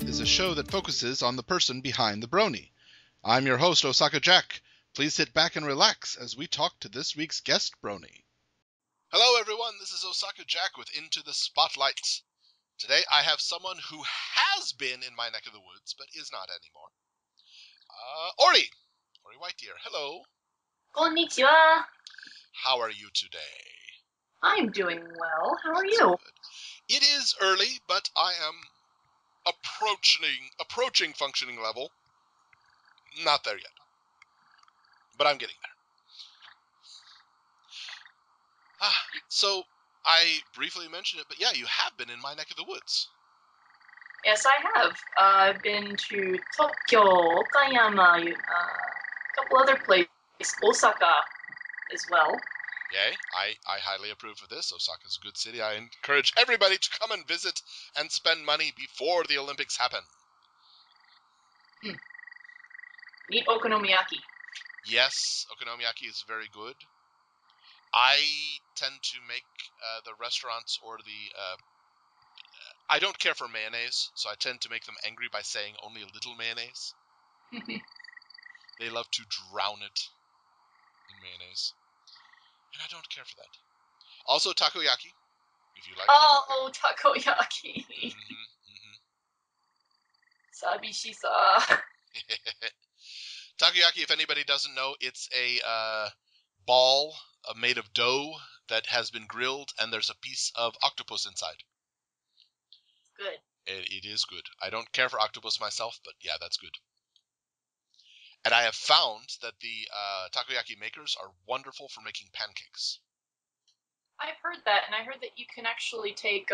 is a show that focuses on the person behind the brony. I'm your host, Osaka Jack. Please sit back and relax as we talk to this week's guest brony. Hello everyone, this is Osaka Jack with Into the Spotlight. Today I have someone who has been in my neck of the woods, but is not anymore. Ori Whitedeer, hello. Konnichiwa. How are you today? I'm doing well. How are That's you? good. It is early, but I am approaching functioning level. Not there yet, but I'm getting there. So I briefly mentioned it, but yeah, you have been in my neck of the woods. Yes, I have. I've been to Tokyo, Okayama, a couple other places, Osaka as well. Yay, I highly approve of this. Osaka's a good city. I encourage everybody to come and visit and spend money before the Olympics happen. Eat okonomiyaki. Yes, okonomiyaki is very good. I tend to make the restaurants or I don't care for mayonnaise, so I tend to make them angry by saying only a little mayonnaise. They love to drown it in mayonnaise. And I don't care for that. Also, takoyaki, if you like. Oh, takoyaki. Sabishi-sa. Takoyaki, if anybody doesn't know, it's a ball made of dough that has been grilled, and there's a piece of octopus inside. Good. It is good. I don't care for octopus myself, but yeah, that's good. And I have found that the takoyaki makers are wonderful for making pancakes. I've heard that, and I heard that you can actually take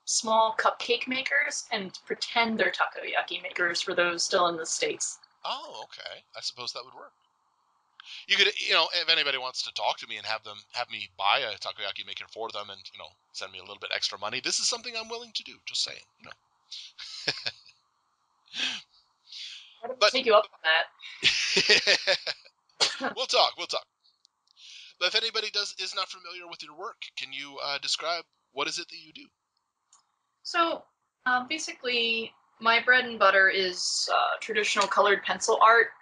small cupcake makers and pretend they're takoyaki makers for those still in the States. Oh, okay. I suppose that would work. You could, if anybody wants to talk to me and have me buy a takoyaki maker for them and, send me a little bit extra money, this is something I'm willing to do. Just saying, But take you up on that. We'll talk. But if anybody is not familiar with your work, can you describe what is it that you do? So, basically, my bread and butter is traditional colored pencil art.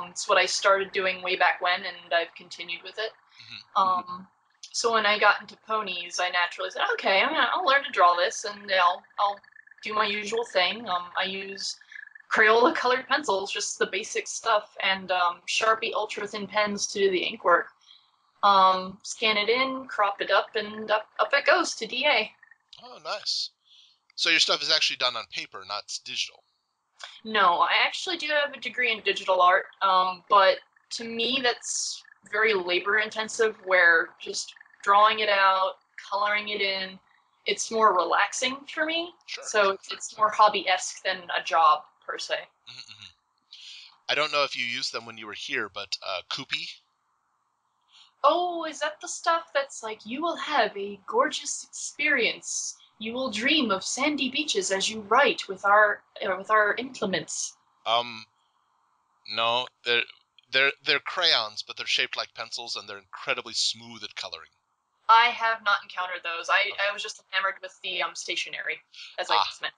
It's what I started doing way back when, and I've continued with it. Mm-hmm. So when I got into ponies, I naturally said, okay, I'll learn to draw this, and I'll do my usual thing. I use Crayola colored pencils, just the basic stuff, and Sharpie ultra thin pens to do the ink work. Scan it in, crop it up, and up it goes to DA. Oh, nice. So your stuff is actually done on paper, not digital. No, I actually do have a degree in digital art, but to me that's very labor intensive, where just drawing it out, coloring it in, it's more relaxing for me. Sure. It's more hobby-esque than a job, per se. Mm-hmm. I don't know if you used them when you were here, but Koopy? Oh, is that the stuff that's like, you will have a gorgeous experience. You will dream of sandy beaches as you write with our implements. No, they're crayons, but they're shaped like pencils, and they're incredibly smooth at coloring. I have not encountered those. I was just enamored with the stationery, as I just meant.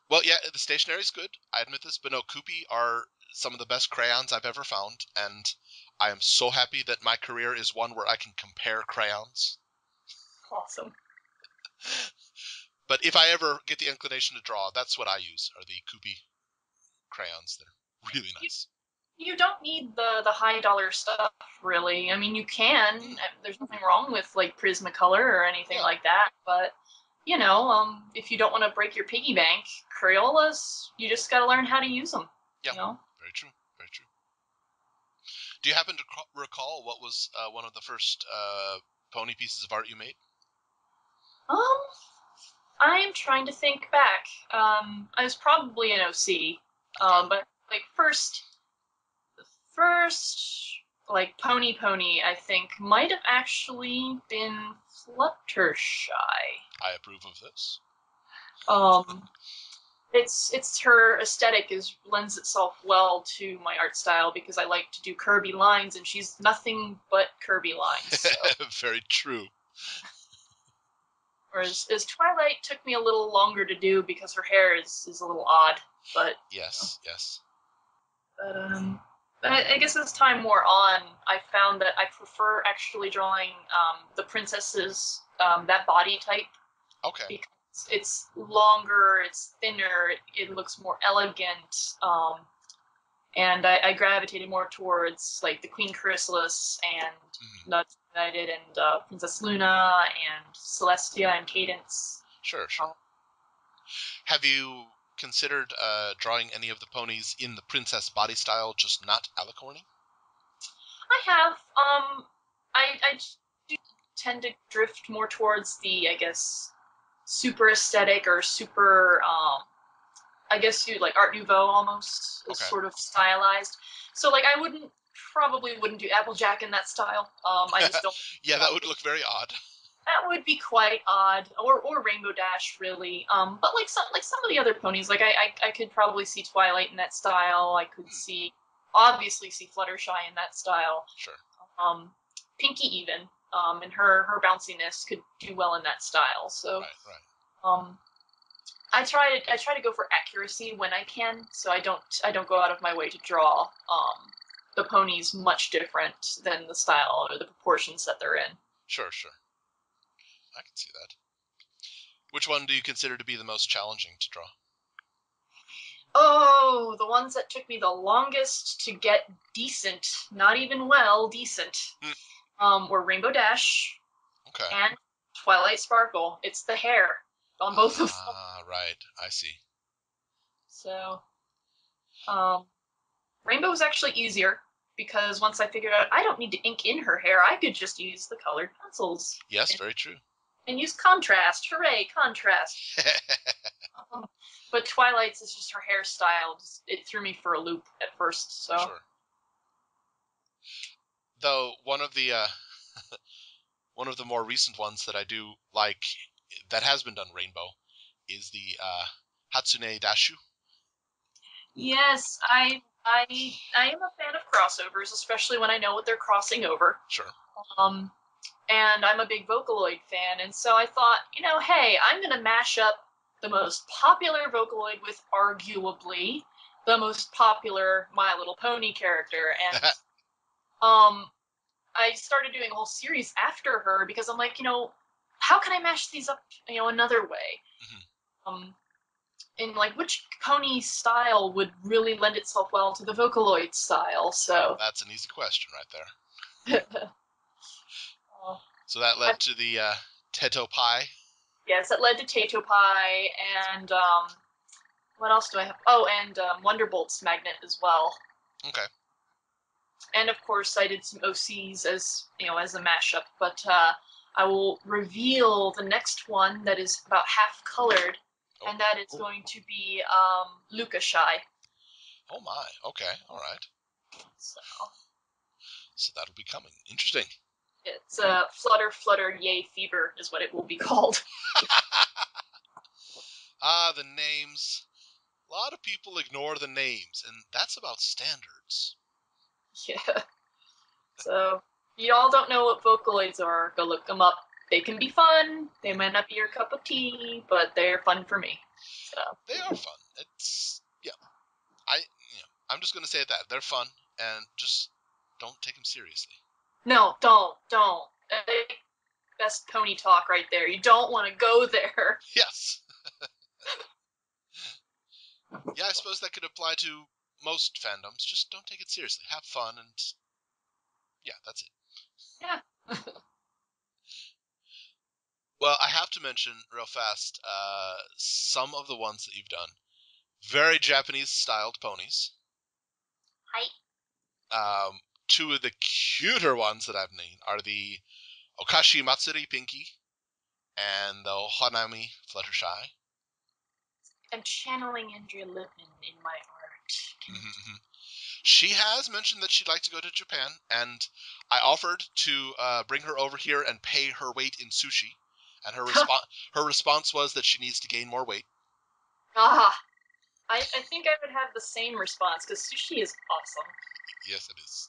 Well, yeah, the stationery's good. I admit this, but no, Koopy are some of the best crayons I've ever found, and I am so happy that my career is one where I can compare crayons. Awesome. But if I ever get the inclination to draw, that's what I use, are the Koopy crayons. They're really nice. You don't need the high dollar stuff, really. I mean, you can. There's nothing wrong with like Prismacolor or anything like that. But if you don't want to break your piggy bank, Crayolas, you just got to learn how to use them. Yeah, very true. Very true. Do you happen to recall what was one of the first pony pieces of art you made? I'm trying to think back. I was probably an OC, but like the first like Pony, I think, might have actually been Fluttershy. I approve of this. It's her aesthetic lends itself well to my art style because I like to do curvy lines, and she's nothing but curvy lines. So. Very true. Whereas as Twilight took me a little longer to do because her hair is a little odd, but Yes, yes. but I guess as time wore on, I found that I prefer actually drawing the princesses that body type Okay. because it's longer, it's thinner, it looks more elegant, and I gravitated more towards like the Queen Chrysalis and Nuts United and Princess Luna and Celestia and Cadence. Sure, sure. Have you considered drawing any of the ponies in the princess body style, just not alicorny? I have. I do tend to drift more towards the, I guess, super aesthetic or super, I guess you like Art Nouveau almost, is Okay. sort of stylized. So like I probably wouldn't do Applejack in that style. I just don't. Yeah, that would look very odd. That would be quite odd, or Rainbow Dash really. But like some of the other ponies, like I could probably see Twilight in that style. I could obviously see Fluttershy in that style. Sure. Pinky even, and her bounciness could do well in that style. So, right. I try to go for accuracy when I can, so I don't go out of my way to draw the ponies much different than the style or the proportions that they're in. Sure, sure. I can see that. Which one do you consider to be the most challenging to draw? Oh, the ones that took me the longest to get decent, not even well, decent, were Rainbow Dash and Twilight Sparkle. It's the hair on both of them. Ah, right. I see. So, Rainbow was actually easier because once I figured out I don't need to ink in her hair, I could just use the colored pencils. Yes, very true. And use contrast. Hooray, contrast. But Twilight's is just her hairstyle. It threw me for a loop at first. So. Sure. Though one of the one of the more recent ones that I do like that has been done rainbow is the Hatsune Dashu. Yes, I am a fan of crossovers, especially when I know what they're crossing over. Sure. And I'm a big Vocaloid fan, and so I thought, hey, I'm gonna mash up the most popular Vocaloid with arguably the most popular My Little Pony character, and I started doing a whole series after her because I'm like, how can I mash these up, another way? And like, which pony style would really lend itself well to the Vocaloid style? So that's an easy question right there. So that led to the Teto Pie. Yes, it led to Tato Pie, and what else do I have? Oh, and Wonderbolt's Magnet as well. Okay. And of course, I did some OCs as as a mashup. But I will reveal the next one that is about half colored, and that is going to be Luca Shy. Oh my! Okay, all right. So that'll be coming. Interesting. It's Flutter, Flutter, Yay, Fever is what it will be called. The names. A lot of people ignore the names, and that's about standards. Yeah. So, if y'all don't know what Vocaloids are, go look them up. They can be fun. They might not be your cup of tea, but they're fun for me. So. They are fun. It's, yeah. I'm just going to say that. They're fun, and just don't take them seriously. No, don't. Best pony talk right there. You don't want to go there. Yes. Yeah, I suppose that could apply to most fandoms. Just don't take it seriously. Have fun, and yeah, that's it. Yeah. Well, I have to mention real fast some of the ones that you've done. Very Japanese-styled ponies. Hi. Two of the cuter ones that I've named are the Okashi Matsuri Pinky and the Hanami Fluttershy. I'm channeling Andrea Lippman in my art. She has mentioned that she'd like to go to Japan, and I offered to bring her over here and pay her weight in sushi. And her response was that she needs to gain more weight. I think I would have the same response, because sushi is awesome. Yes, it is.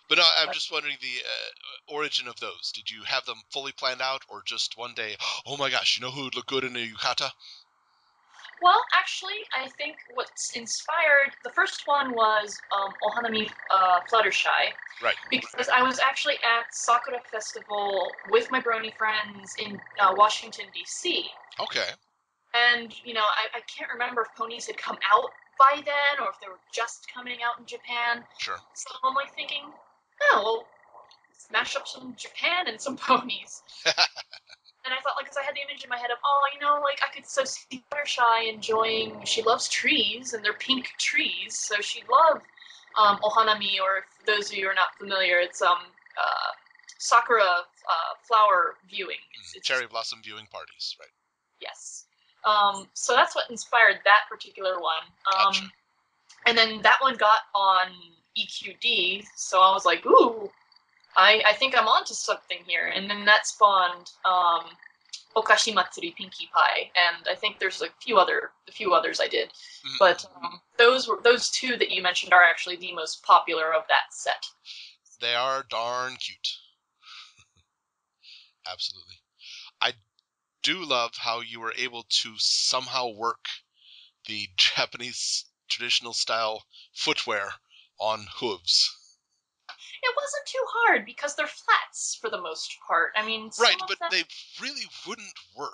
But no, I'm just wondering the origin of those. Did you have them fully planned out, or just one day, oh my gosh, you know who would look good in a yukata? Well, actually, I think what's inspired the first one was Ohanami Fluttershy, Right. because I was actually at Sakura Festival with my brony friends in Washington D.C. Okay. And I can't remember if ponies had come out by then or if they were just coming out in Japan. Sure. So I'm like thinking, oh well, smash up some Japan and some ponies. And I thought, like, because I had the image in my head of, like, I could so see Fluttershy enjoying, she loves trees, and they're pink trees, so she'd love Ohanami, or if those of you are not familiar, it's sakura flower viewing. It's Cherry blossom viewing parties, right? Yes. So that's what inspired that particular one. Gotcha. And then that one got on EQD, so I was like, ooh, I think I'm onto something here. And then that spawned Okashi Matsuri Pinkie Pie, and I think there's a few others I did. Mm-hmm. But those two that you mentioned are actually the most popular of that set. They are darn cute. Absolutely. I do love how you were able to somehow work the Japanese traditional style footwear on hooves. It wasn't too hard because they're flats for the most part. I mean, Right, some of but them, they really wouldn't work.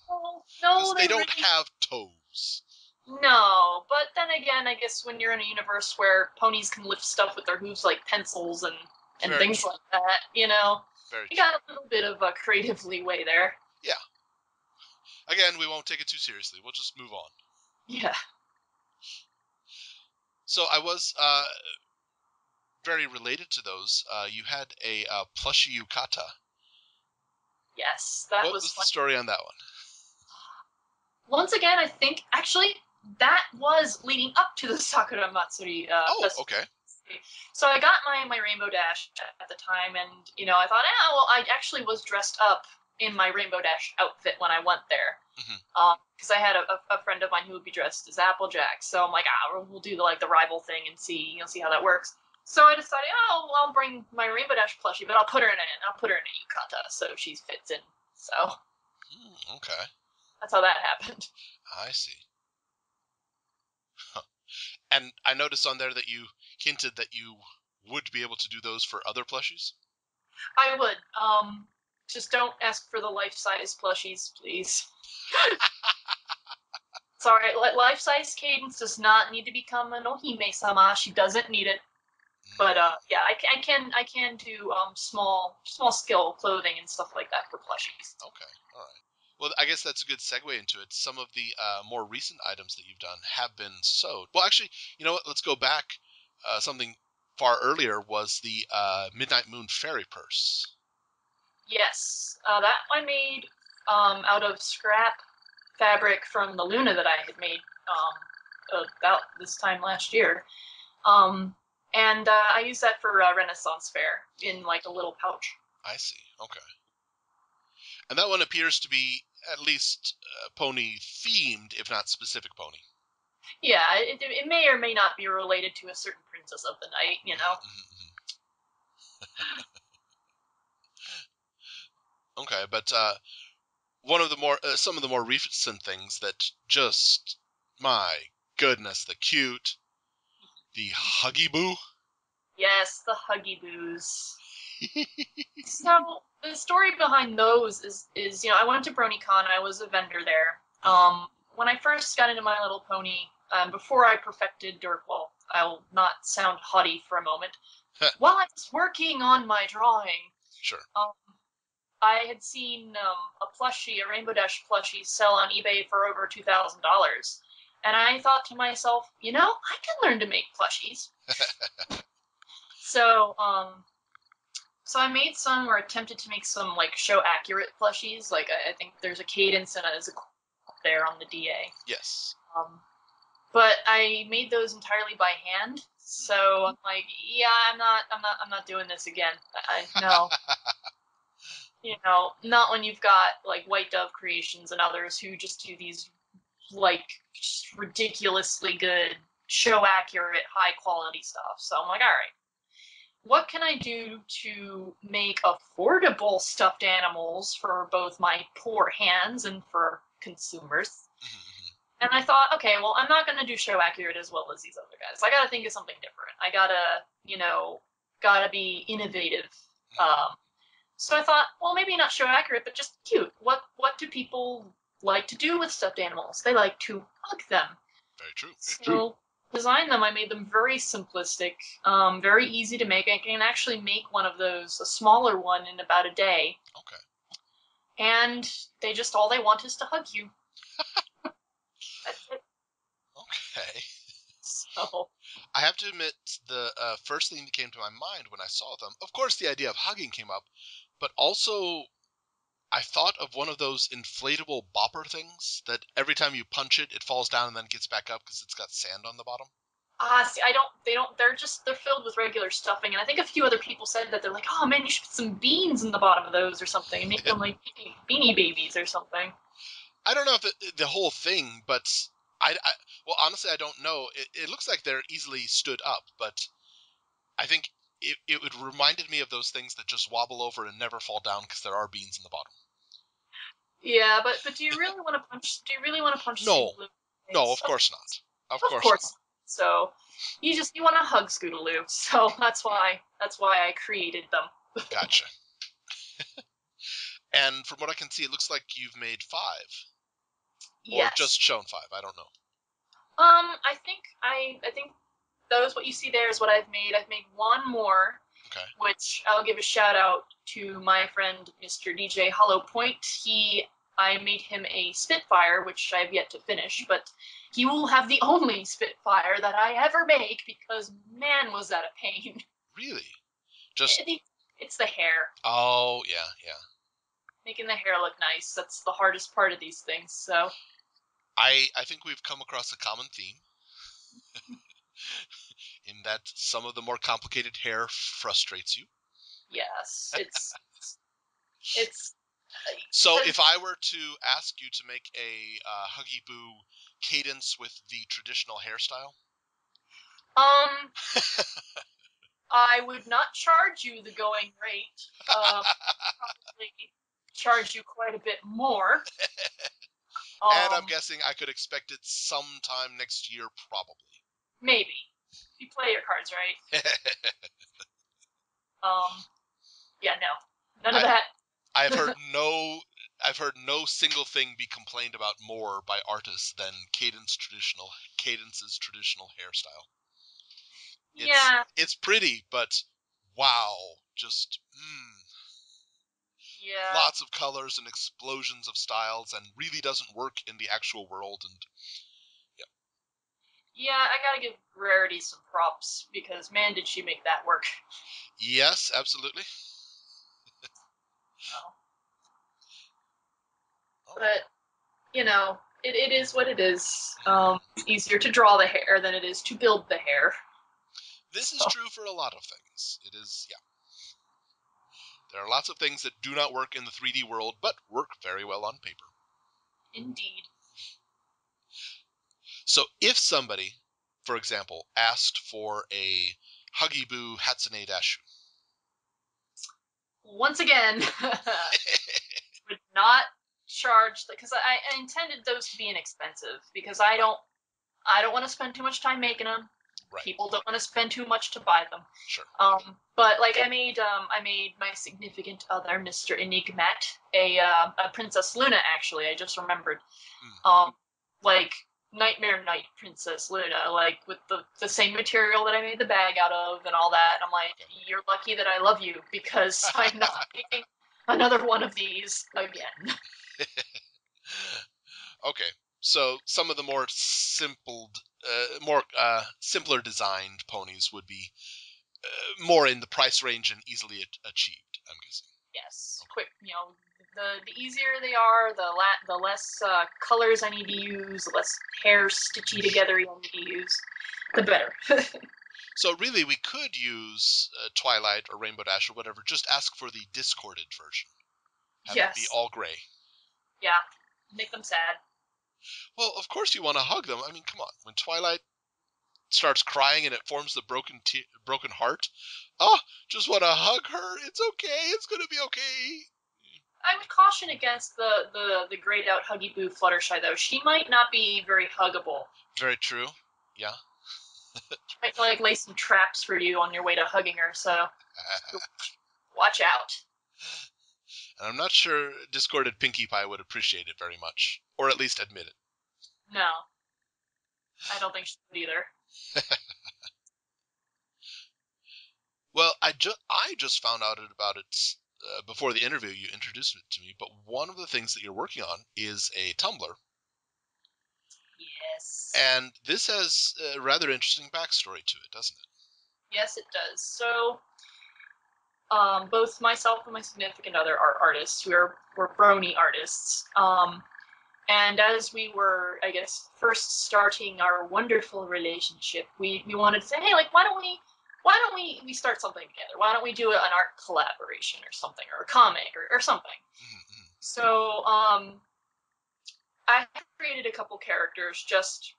no, Because they don't really have toes. no. But then again, I guess when you're in a universe where ponies can lift stuff with their hooves like pencils and Very things true. like that, Very you true. got a little bit of a creative leeway there. Yeah. Again, we won't take it too seriously. We'll just move on. Yeah. So I was very related to those. You had a plushie yukata. Yes, that What was was the fun. story on that one? Once again, I think actually that was leading up to the Sakura Matsuri festival. Okay. So I got my Rainbow Dash at the time, and I thought, well, I actually was dressed up in my Rainbow Dash outfit when I went there, because I had a friend of mine who would be dressed as Applejack. So I'm like, we'll do the rival thing and see how that works. So I decided, I'll bring my Rainbow Dash plushie, but I'll put her in a yukata so she fits in. So Okay. that's how that happened. I see. Huh. And I noticed on there that you hinted that you would be able to do those for other plushies. I would. Just don't ask for the life-size plushies, please. Sorry, life-size Cadence does not need to become an Ohime-sama. She doesn't need it. But yeah, I can do small scale clothing and stuff like that for plushies. Okay, all right. Well, I guess that's a good segue into it. Some of the more recent items that you've done have been sewed. Well, actually, you know what? Let's go back. Something far earlier was the Midnight Moon Fairy Purse. Yes, that I made out of scrap fabric from the Luna that I had made about this time last year. And I used that for Renaissance Fair in like a little pouch. I see. Okay. And that one appears to be at least pony themed, if not specific pony. Yeah, it may or may not be related to a certain princess of the night, Okay, but one of the more some of the more recent things that just, my goodness, the Huggy Boo. Yes, the Huggy Boos. So the story behind those is I went to BronyCon. I was a vendor there. When I first got into My Little Pony, before I perfected, I'll not sound haughty for a moment. While I was working on my drawing, Sure. I had seen a Rainbow Dash plushie, sell on eBay for over $2,000, and I thought to myself, I can learn to make plushies. So, so I made some, or attempted to make some like show accurate plushies. Like I think there's a Cadence and there's a there on the DA. Yes. But I made those entirely by hand. So I'm like, yeah, I'm not doing this again. No. Not when you've got like White Dove Creations and others who just do these like just ridiculously good, show accurate, high quality stuff. So I'm like, all right. what can I do to make affordable stuffed animals for both my poor hands and for consumers? Mm-hmm. And I thought, okay, well, I'm not going to do show accurate as well as these other guys. I got to think of something different. I gotta, gotta be innovative. Um, so I thought, well, maybe not show accurate, but just cute. What do people like to do with stuffed animals? They like to hug them. Very true. So design them. I made them very simplistic, very easy to make. I can actually make one of those, a smaller one, in about a day. Okay. And all they want is to hug you. That's it. Okay. So I have to admit, the first thing that came to my mind when I saw them, of course, the idea of hugging came up, but also I thought of one of those inflatable bopper things that every time you punch it, it falls down and then gets back up because it's got sand on the bottom. see, they don't, they're filled with regular stuffing. And I think a few other people said that they're like, oh man, you should put some beans in the bottom of those or something and make them like beanie babies or something. I don't know if the whole thing, but well, honestly, I don't know. It looks like they're easily stood up, but I think it reminded me of those things that just wobble over and never fall down because there are beans in the bottom. Yeah, but do you really want to punch? Do you really want to punch No, Scootaloo? no, of course not. Of Of course not. course. So you want to hug Scootaloo. So that's why I created them. Gotcha. And from what I can see, it looks like you've made 5, or Yes. just shown 5. I don't know. I think those what you see there is what I've made. I've made one more, Okay. which I'll give a shout out to my friend Mr. DJ Hollow Point. I made him a Spitfire, which I've yet to finish, but he will have the only Spitfire that I ever make because man was that a pain. Really? Just It's the hair. oh yeah, yeah. Making the hair look nice. That's the hardest part of these things. So I think we've come across a common theme in that some of the more complicated hair frustrates you. yes, it's So if I were to ask you to make a Huggy Boo cadence with the traditional hairstyle, um I would not charge you the going rate. Probably charge you quite a bit more. and I'm Um, guessing I could expect it sometime next year, probably. maybe if you play your cards right. Um, yeah, no, none of I that. I've heard no I've heard no single thing be complained about more by artists than Cadence's traditional hairstyle. Yeah, It's pretty, but wow, just yeah, lots of colors and explosions of styles, and really doesn't work in the actual world. And yeah, yeah. I gotta give Rarity some props because man, did she make that work. yes, absolutely. Oh. Oh, But it is what it is. It's easier to draw the hair than it is to build the hair. this is So true for a lot of things. It is, yeah. There are lots of things that do not work in the 3D world, but work very well on paper. indeed. So if somebody, for example, asked for a Huggy Boo Hatsune Dashu, Once again, would not charge because I intended those to be inexpensive because I don't want to spend too much time making them. right? People don't want to spend too much to buy them. Sure. But like I made my significant other, Mr. Enigmat, a Princess Luna. Actually, I just remembered. Mm. Like Nightmare Night Princess Luna, like with the same material that I made the bag out of and all that. And I'm like, Okay. you're lucky that I love you because I'm not making another one of these again. Okay, so some of the more simpler designed ponies would be more in the price range and easily achieved. I'm guessing. Yes, quick. The easier they are, the less colors I need to use, the less hair stitchy together I need to use, the better. So really, we could use Twilight or Rainbow Dash or whatever. Just ask for the discorded version. Have it be Yes. all gray. Yeah. Make them sad. Well, of course you want to hug them. I mean, come on. When Twilight starts crying and it forms the broken heart. Oh, just want to hug her. It's okay. It's gonna be okay. I would caution against the grayed out Huggy Boo Fluttershy though. She might not be very huggable. Very true. Yeah. She might like lay some traps for you on your way to hugging her. So watch out. And I'm not sure Discorded Pinkie Pie would appreciate it very much, or at least admit it. No, I don't think she would either. Well, I just found out about it before the interview. You introduced it to me, but one of the things that you're working on is a Tumblr. Yes. And this has a rather interesting backstory to it, doesn't it? Yes, it does. So, both myself and my significant other are artists. We're brony artists. And as we were, I guess, first starting our wonderful relationship, we wanted to say, hey, like, why don't we start something together? Why don't we do an art collaboration or something, or a comic or something? Mm-hmm. So, I created a couple characters, just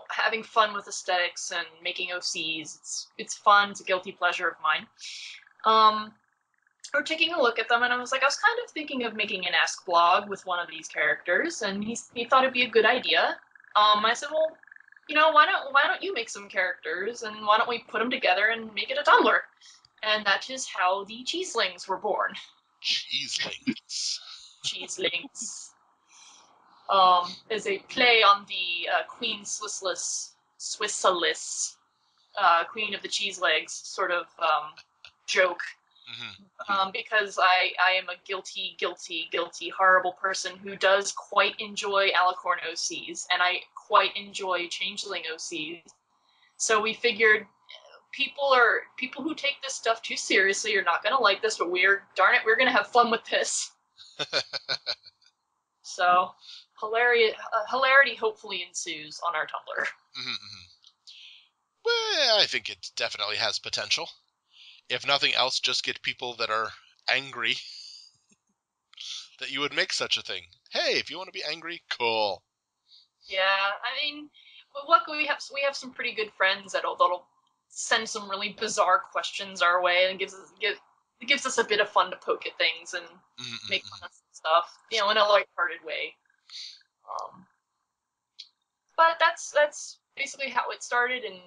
having fun with aesthetics and making OCs. It's fun. It's a guilty pleasure of mine. We're taking a look at them, and I was kind of thinking of making an Ask blog with one of these characters, and he thought it'd be a good idea. I said, well, why don't you make some characters, and why don't we put them together and make it a Tumblr? And that is how the Cheeselings were born. Cheeselings. Cheeselings. Is a play on the Queen Swissalis, Queen of the Cheese Legs sort of joke. Mm-hmm. Because I am a guilty, horrible person who does quite enjoy Alicorn OCs, and I quite enjoy Changeling OCs. So we figured people who take this stuff too seriously are not going to like this, but we're going to have fun with this. So hilarity hopefully ensues on our Tumblr. Mm-hmm. Well, I think it definitely has potential. If nothing else, just get people that are angry that you would make such a thing. Hey, if you want to be angry, cool. Yeah, I mean, luckily we have some pretty good friends that'll send some really bizarre questions our way, and it gives us a bit of fun to poke at things and make fun of stuff, in a lighthearted way. But that's basically how it started, and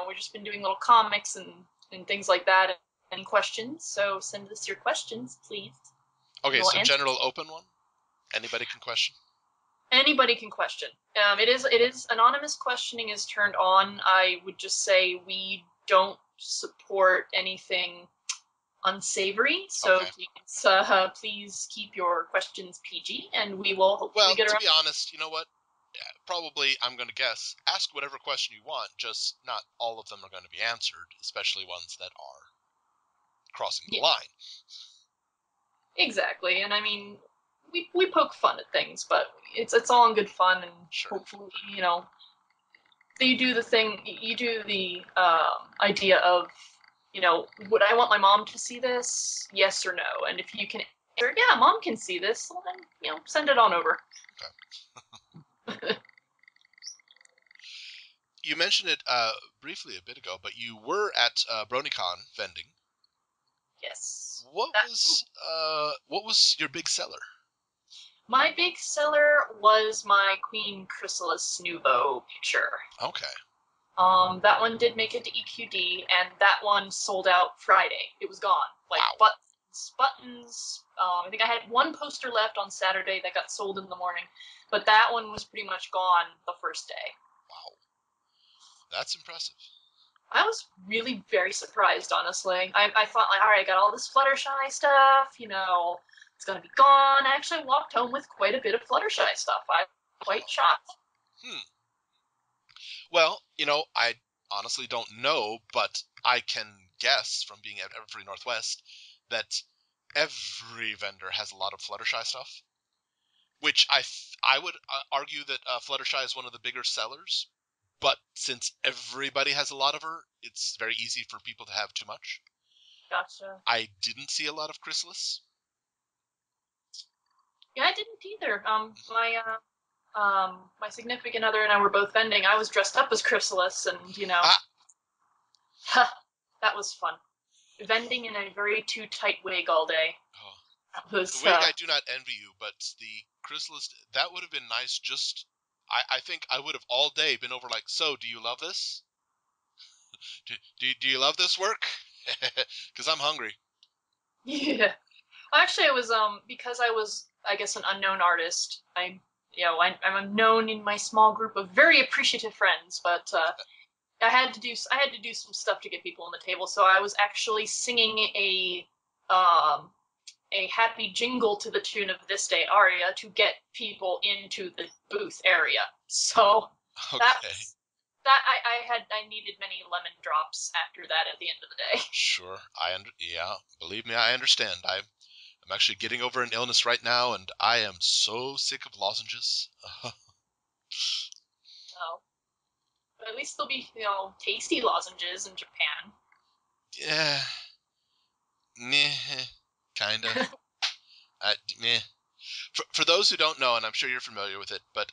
we've just been doing little comics and things like that. Any questions? So send us your questions, please. Okay, We'll so answer. general open one. Anybody can question. Anybody can question. It is anonymous questioning is turned on. I would just say we don't support anything unsavory, so okay. please keep your questions PG, and we will hopefully get around. Well, to be honest, you know what? Probably, I'm going to guess, ask whatever question you want, just not all of them are going to be answered, especially ones that are crossing the line. Exactly, and I mean, we poke fun at things, but it's all in good fun, and sure. Hopefully, you do the idea of, would I want my mom to see this? Yes or no? And if you can answer, yeah, mom can see this, well then, send it on over. Okay. You mentioned it briefly a bit ago, but you were at BronyCon vending. Yes. What was your big seller? My big seller was my Queen Chrysalis Nouveau picture. Okay. That one did make it to EQD, and that one sold out Friday. It was gone. Wow. Buttons. I think I had one poster left on Saturday that got sold in the morning, but that one was pretty much gone the first day. Wow. That's impressive. I was really very surprised, honestly. I thought, all right, I got all this Fluttershy stuff, it's going to be gone. I actually walked home with quite a bit of Fluttershy stuff. I'm quite shocked. Well, I honestly don't know, but I can guess from being at Everfree Northwest that every vendor has a lot of Fluttershy stuff, which I would argue that Fluttershy is one of the bigger sellers, but since everybody has a lot of her, it's very easy for people to have too much. Gotcha. I didn't see a lot of Chrysalis. Yeah, I didn't either. my significant other and I were both vending. I was dressed up as Chrysalis, and Ah, that was fun. Vending in a very too tight wig all day. oh. That The was wig, I do not envy you, but the chrysalis, that would have been nice. Just, I think I would have all day been over like, so, do you love this? Do you love this work? Because I'm hungry. yeah. Actually, it was because I was, I guess, an unknown artist. I'm known in my small group of very appreciative friends, but I had to do some stuff to get people on the table. So I was actually singing um a happy jingle to the tune of This Day aria to get people into the booth area. So Okay, that's that I needed many lemon drops after that at the end of the day. sure. Yeah, believe me, I understand. I'm actually getting over an illness right now, and I am so sick of lozenges. So, but at least they'll be tasty lozenges in Japan. Yeah, meh, kinda. Meh. For those who don't know, and I'm sure you're familiar with it, but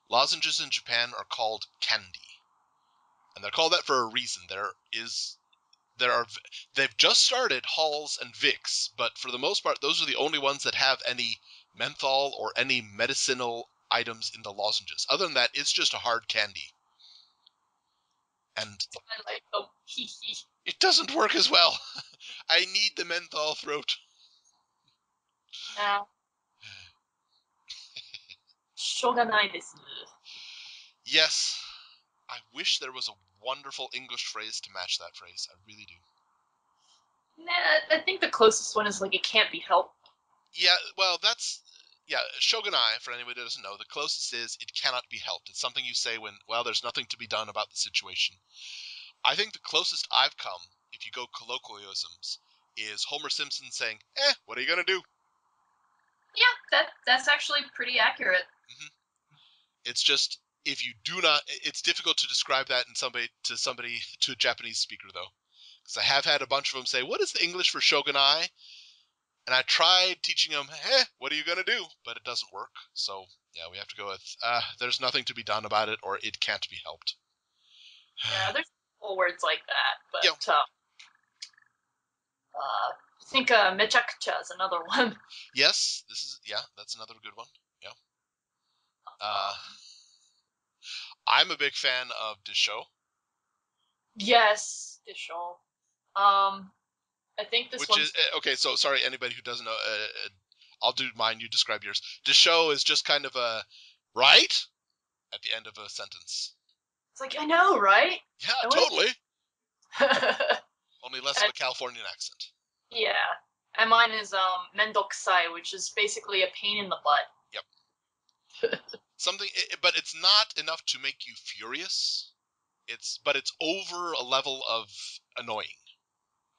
lozenges in Japan are called candy, and they're called that for a reason. There are they've just started Halls and Vicks, but for the most part, those are the only ones that have any menthol or any medicinal items in the lozenges. Other than that, it's just a hard candy, and So I like them. Hee hee. it doesn't work as well. I need the menthol throat. Yeah. しょうがないです。Yes, I wish there was a wonderful English phrase to match that phrase. I really do. Nah, I think the closest one is like it can't be helped. Yeah, well, yeah, shogunai, for anybody that doesn't know, the closest is it cannot be helped. It's something you say when, well, there's nothing to be done about the situation. I think the closest I've come, if you go colloquialisms, is Homer Simpson saying, what are you going to do? Yeah, that's actually pretty accurate. Hmm. It's just, if you do not, it's difficult to describe that to a Japanese speaker, though. Because I have had a bunch of them say, what is the English for shogunai? And I tried teaching them, what are you going to do? But it doesn't work. So, yeah, we have to go with, there's nothing to be done about it, or it can't be helped. Yeah, there's whole words like that, Yeah. but I think mechakucha is another one. Yes, that's another good one. Yeah. Uh, I'm a big fan of Disho, Yes, Disho. Um, I think this which is, one's okay, so sorry, anybody who doesn't know, I'll do mine, you describe yours. Disho is just kind of a, right? At the end of a sentence. it's like I know, right? Yeah, I went. totally. Only less of a Californian accent. Yeah, and mine is mendokusai, which is basically a pain in the butt. Yep. Something, but it's not enough to make you furious. But it's over a level of annoying.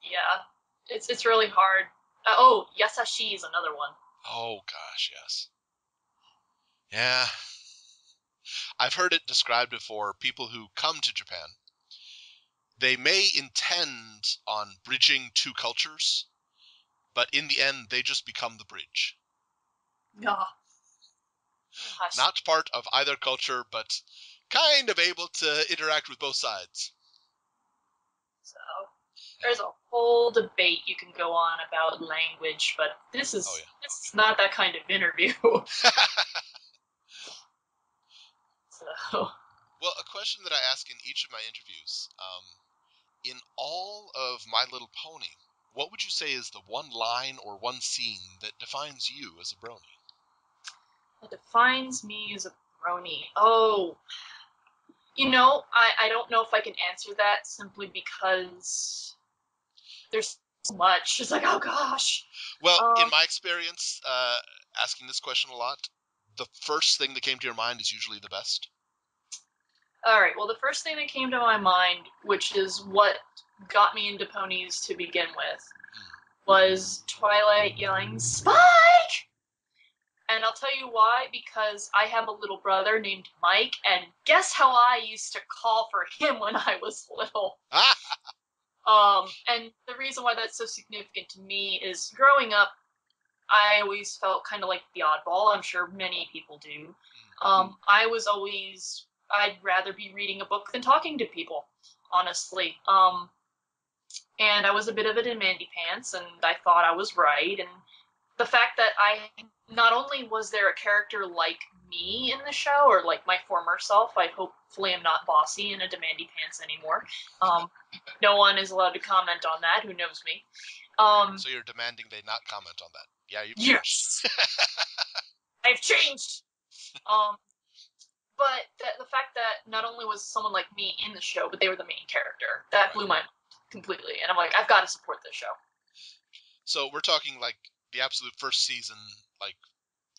Yeah, it's really hard. Oh, yasashi is another one. Oh gosh, yes. Yeah. I've heard it described before. People who come to Japan, they may intend on bridging two cultures, but in the end, they just become the bridge. Yeah. Not part of either culture, but kind of able to interact with both sides. So there's a whole debate you can go on about language, but this Oh is yeah. this is not that kind of interview. So Well, a question that I ask in each of my interviews, in all of My Little Pony, what would you say is the one line or one scene that defines you as a brony? what defines me as a brony? Oh, I don't know if I can answer that simply because there's so much. It's like, oh gosh. Well, in Um, my experience, asking this question a lot, the first thing that came to your mind is usually the best. all right. Well, the first thing that came to my mind, which is what got me into ponies to begin with, was Twilight yelling, "Spike!" And I'll tell you why, because I have a little brother named Mike, and guess how I used to call for him when I was little? Ah! And the reason why that's so significant to me is growing up, I always felt kind of like the oddball. I'm sure many people do. I was always, I'd rather be reading a book than talking to people, honestly. And I was a bit of a demandy pants, and I thought I was right. And the fact that not only was there a character like me in the show, or like my former self, I hopefully am not bossy and a demandy pants anymore. No one is allowed to comment on that who knows me. So you're demanding they not comment on that. Yeah, you've changed. Yes! I've changed! But the fact that not only was someone like me in the show, but they were the main character, that blew my mind completely. And I'm like, I've got to support this show. So we're talking like the absolute first season, like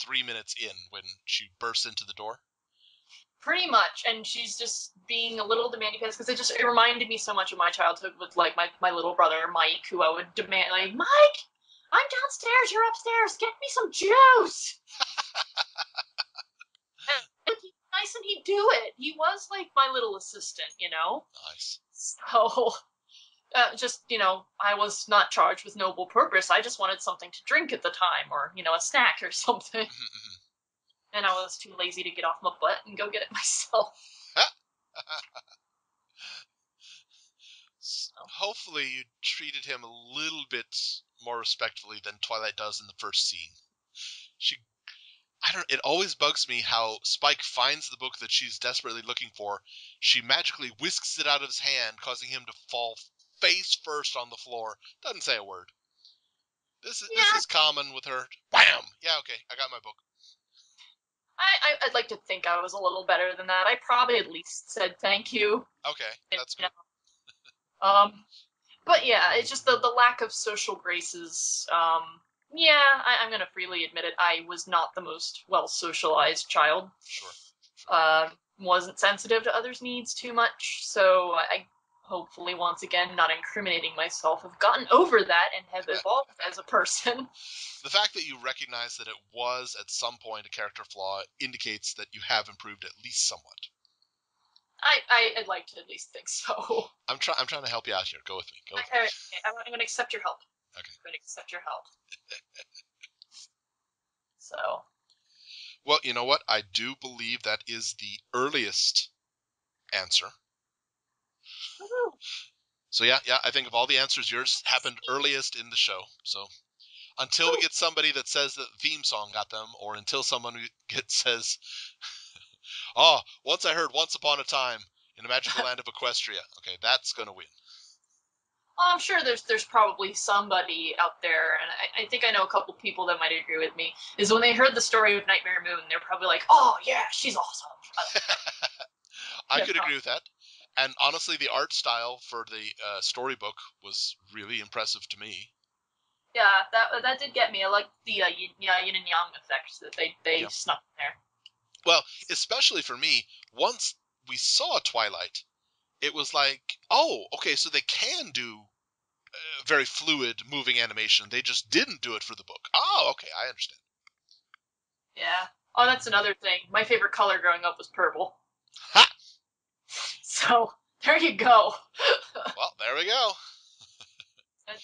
3 minutes in when she bursts into the door? Pretty much, and she's just being a little demanding because it reminded me so much of my childhood with like my little brother Mike, who I would demand like, Mike, I'm downstairs, you're upstairs, get me some juice. And he'd be nice and he'd do it. He was like my little assistant, you know. Nice. So, just I was not charged with noble purpose. I just wanted something to drink at the time, or a snack or something. And I was too lazy to get off my butt and go get it myself. Hopefully you treated him a little bit more respectfully than Twilight does in the first scene. It always bugs me how Spike finds the book that she's desperately looking for. She magically whisks it out of his hand, causing him to fall face first on the floor. Doesn't say a word. This is common with her. Wham! Yeah, okay, I got my book. I'd like to think I was a little better than that. I probably at least said thank you. Okay, that's good. But yeah, it's just the lack of social graces. I'm going to freely admit it. I was not the most well-socialized child. Sure. Wasn't sensitive to others' needs too much, so I hopefully, once again, not incriminating myself, have gotten over that and have evolved as a person. The fact that you recognize that it was, at some point, a character flaw indicates that you have improved at least somewhat. I'd like to at least think so. I'm trying to help you out here. Go with me. Okay, I'm going to accept your help. Okay. I'm going to accept your help. So. Well, you know what? I do believe that is the earliest answer. Woo-hoo. So yeah, I think of all the answers, yours happened earliest in the show. So until we get somebody that says that the theme song got them, or until someone says, oh, once I heard Once Upon a Time in the Magical Land of Equestria. Okay, that's going to win. I'm sure there's probably somebody out there, and I think I know a couple people that might agree with me, is when they heard the story of Nightmare Moon, they're probably like, oh, yeah, she's awesome. I could agree with that. And honestly, the art style for the storybook was really impressive to me. Yeah, that did get me. I like the yin and yang effects that they snuck in there. Well, especially for me, once we saw Twilight, it was like, oh, okay, so they can do very fluid moving animation. They just didn't do it for the book. Oh, okay, I understand. Yeah. Oh, that's another thing. My favorite color growing up was purple. Ha! So, there you go. Well, there we go.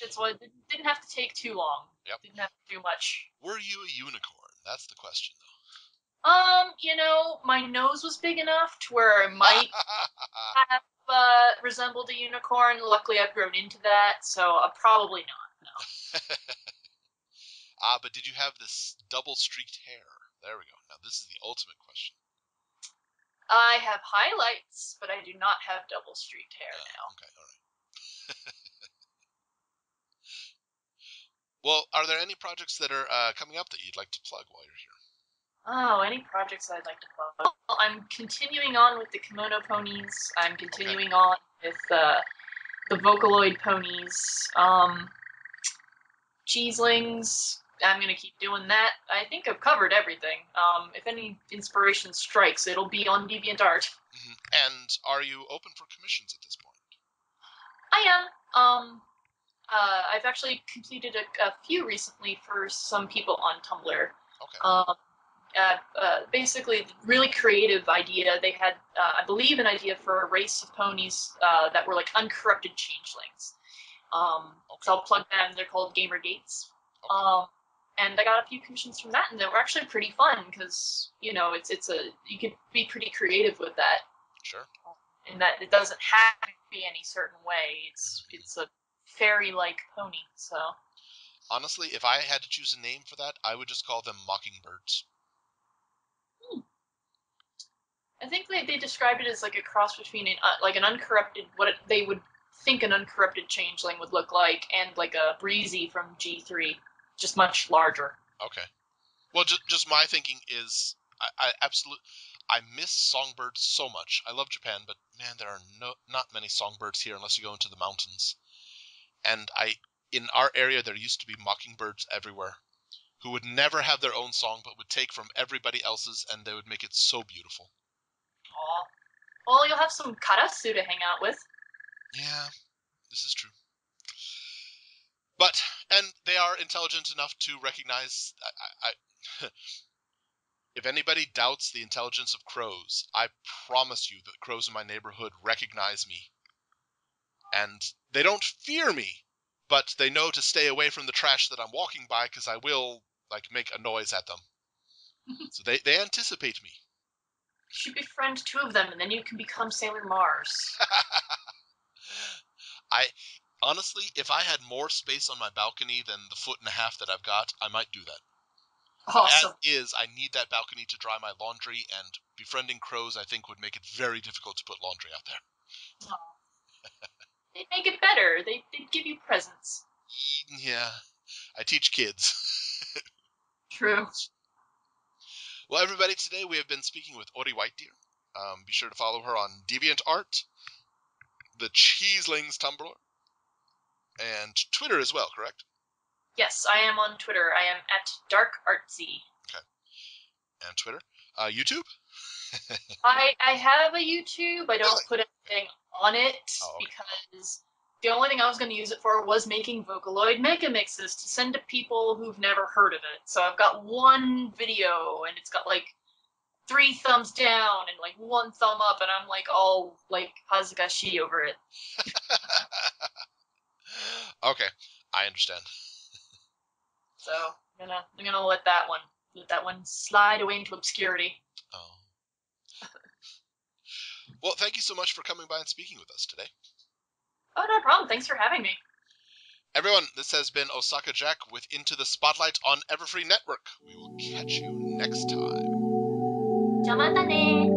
It's what it didn't have to take too long. Yep. Didn't have to do much. Were you a unicorn? That's the question, though. My nose was big enough to where I might have resembled a unicorn. Luckily, I've grown into that, so probably not. No. But did you have this double-streaked hair? There we go. Now, this is the ultimate question. I have highlights, but I do not have double-streaked hair now. Okay, all right. Well, are there any projects that are coming up that you'd like to plug while you're here? Oh, any projects I'd like to plug? Well, I'm continuing on with the Kimono Ponies. I'm continuing on with the Vocaloid Ponies. Cheeselings. I'm going to keep doing that. I think I've covered everything. If any inspiration strikes, it'll be on DeviantArt. Mm-hmm. And are you open for commissions at this point? I am. I've actually completed a few recently for some people on Tumblr. Okay. Basically, really creative idea. They had, I believe, an idea for a race of ponies that were like uncorrupted changelings. So I'll plug them. They're called Gamer Gates. and I got a few commissions from that, and they were actually pretty fun because it's a you can be pretty creative with that. Sure. In that it doesn't have to be any certain way. It's a fairy-like pony. So honestly, if I had to choose a name for that, I would just call them mockingbirds. I think they described it as like a cross between an uncorrupted they would think an uncorrupted changeling would look like, and like a breezy from G3, just much larger. Okay. Well, just my thinking is, I absolutely, I miss songbirds so much. I love Japan, but man, there are not many songbirds here unless you go into the mountains. And in our area, there used to be mockingbirds everywhere, who would never have their own song, but would take from everybody else's, and they would make it so beautiful. Aw. Well, you'll have some karasu to hang out with. Yeah, this is true. And they are intelligent enough to recognize. If anybody doubts the intelligence of crows, I promise you that crows in my neighborhood recognize me. And they don't fear me, but they know to stay away from the trash that I'm walking by, because I will, make a noise at them. So they anticipate me. You should befriend 2 of them, and then you can become Sailor Mars. Honestly, if I had more space on my balcony than the 1.5 that I've got, I might do that. Awesome. But as is, I need that balcony to dry my laundry, and befriending crows, I think, would make it very difficult to put laundry out there. They'd make it better. They'd give you presents. Yeah, I teach kids. True. Well, everybody, today we have been speaking with Ori Whitedeer. Be sure to follow her on DeviantArt, the Cheeselings Tumblr, and Twitter as well, correct? Yes, I am on Twitter. I am at DarkArtsy. Okay. And Twitter. YouTube? I have a YouTube. I don't Really? put anything on it Oh, okay. because the only thing I was going to use it for was making Vocaloid Mega Mixes to send to people who've never heard of it. So I've got one video, and it's got like 3 thumbs down and like 1 thumb up, and I'm like all like Hazagashi over it. Okay, I understand. So I'm gonna let that one slide away into obscurity. Oh. Well, thank you so much for coming by and speaking with us today. Oh, no problem. Thanks for having me. Everyone, this has been Osaka Jack with Into the Spotlight on Everfree Network. We will catch you next time. じゃあまたね